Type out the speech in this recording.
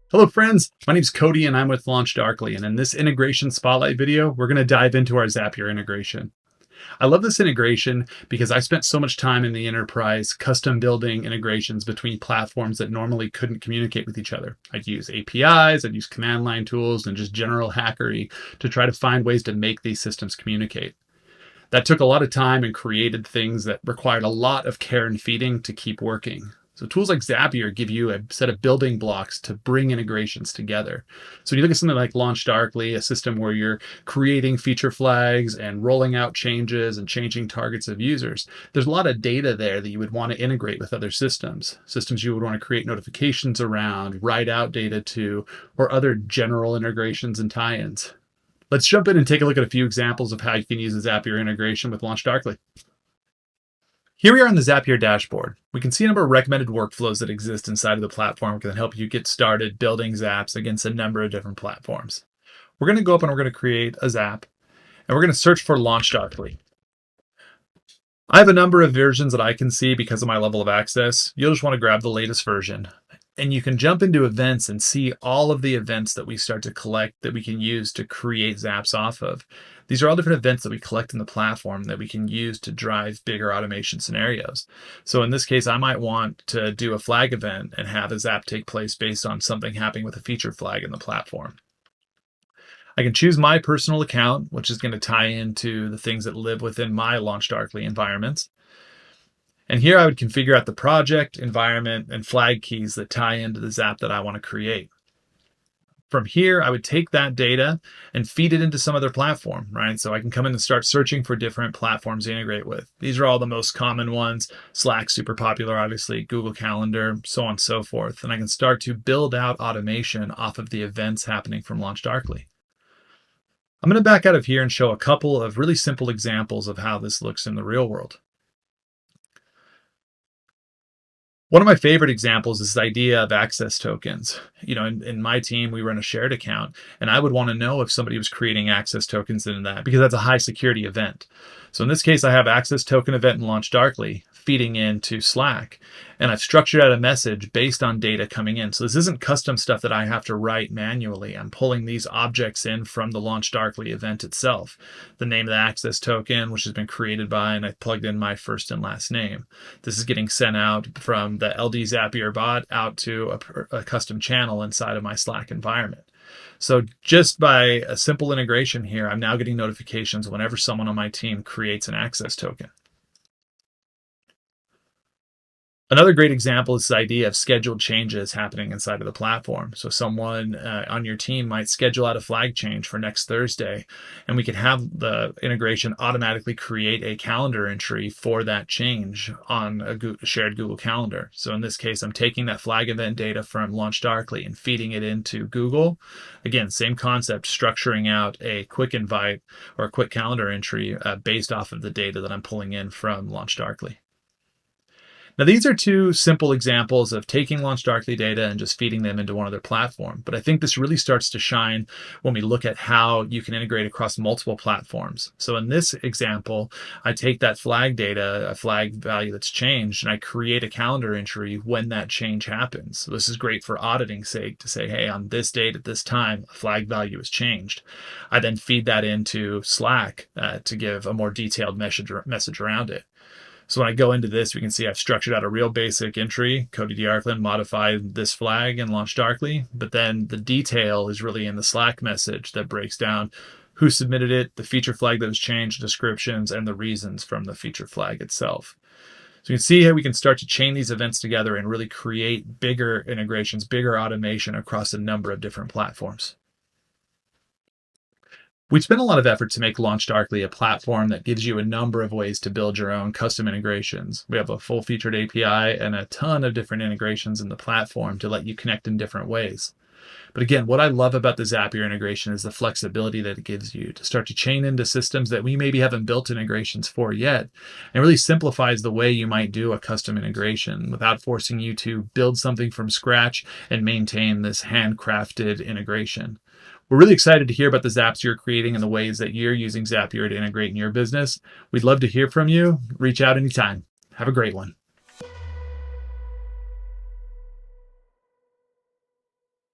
Hello friends, my name is Cody and I'm with LaunchDarkly, and in this integration spotlight video, we're going to dive into our Zapier integration. I love this integration because I spent so much time in the enterprise custom building integrations between platforms that normally couldn't communicate with each other. I'd use APIs, I'd use command line tools, and just general hackery to try to find ways to make these systems communicate. That took a lot of time and created things that required a lot of care and feeding to keep working. So tools like Zapier give you a set of building blocks to bring integrations together. So when you look at something like LaunchDarkly, a system where you're creating feature flags and rolling out changes and changing targets of users, there's a lot of data there that you would want to integrate with other systems you would want to create notifications around, write out data to, or other general integrations and tie-ins. Let's jump in and take a look at a few examples of how you can use the Zapier integration with LaunchDarkly. Here we are on the Zapier dashboard. We can see a number of recommended workflows that exist inside of the platform that can help you get started building Zaps against a number of different platforms. We're going to go up and we're going to create a Zap, and we're going to search for LaunchDarkly. I have a number of versions that I can see because of my level of access. You'll just want to grab the latest version. And you can jump into events and see all of the events that we start to collect that we can use to create Zaps off of. These are all different events that we collect in the platform that we can use to drive bigger automation scenarios. So in this case, I might want to do a flag event and have a Zap take place based on something happening with a feature flag in the platform. I can choose my personal account, which is going to tie into the things that live within my LaunchDarkly environments. And here I would configure out the project, environment, and flag keys that tie into the Zap that I want to create. From here, I would take that data and feed it into some other platform, right? So I can come in and start searching for different platforms to integrate with. These are all the most common ones. Slack's super popular, obviously, Google Calendar, so on and so forth. And I can start to build out automation off of the events happening from LaunchDarkly. I'm going to back out of here and show a couple of really simple examples of how this looks in the real world. One of my favorite examples is this idea of access tokens. In my team, we run a shared account, and I would want to know if somebody was creating access tokens in that because that's a high security event. So in this case, I have access token event in LaunchDarkly feeding into Slack, and I've structured out a message based on data coming in. So this isn't custom stuff that I have to write manually. I'm pulling these objects in from the LaunchDarkly event itself. The name of the access token, which has been created by, and I plugged in my first and last name. This is getting sent out from the LD Zapier bot out to a custom channel inside of my Slack environment. So just by a simple integration here, I'm now getting notifications whenever someone on my team creates an access token. Another great example is this idea of scheduled changes happening inside of the platform. So someone on your team might schedule out a flag change for next Thursday, and we could have the integration automatically create a calendar entry for that change on a shared Google Calendar. So in this case, I'm taking that flag event data from LaunchDarkly and feeding it into Google. Again, same concept, structuring out a quick invite or a quick calendar entry based off of the data that I'm pulling in from LaunchDarkly. Now, these are two simple examples of taking LaunchDarkly data and just feeding them into one other platform. But I think this really starts to shine when we look at how you can integrate across multiple platforms. So in this example, I take that flag data, a flag value that's changed, and I create a calendar entry when that change happens. So this is great for auditing sake to say, hey, on this date at this time, a flag value has changed. I then feed that into Slack to give a more detailed message around it. So when I go into this, we can see I've structured out a real basic entry. Cody Oakland modified this flag in LaunchDarkly, but then the detail is really in the Slack message that breaks down who submitted it, the feature flag that was changed, descriptions, and the reasons from the feature flag itself. So you can see how we can start to chain these events together and really create bigger integrations, bigger automation across a number of different platforms. We spent a lot of effort to make LaunchDarkly a platform that gives you a number of ways to build your own custom integrations. We have a full-featured API and a ton of different integrations in the platform to let you connect in different ways. But again, what I love about the Zapier integration is the flexibility that it gives you to start to chain into systems that we maybe haven't built integrations for yet, and really simplifies the way you might do a custom integration without forcing you to build something from scratch and maintain this handcrafted integration. We're really excited to hear about the Zaps you're creating and the ways that you're using Zapier to integrate in your business. We'd love to hear from you. Reach out anytime. Have a great one.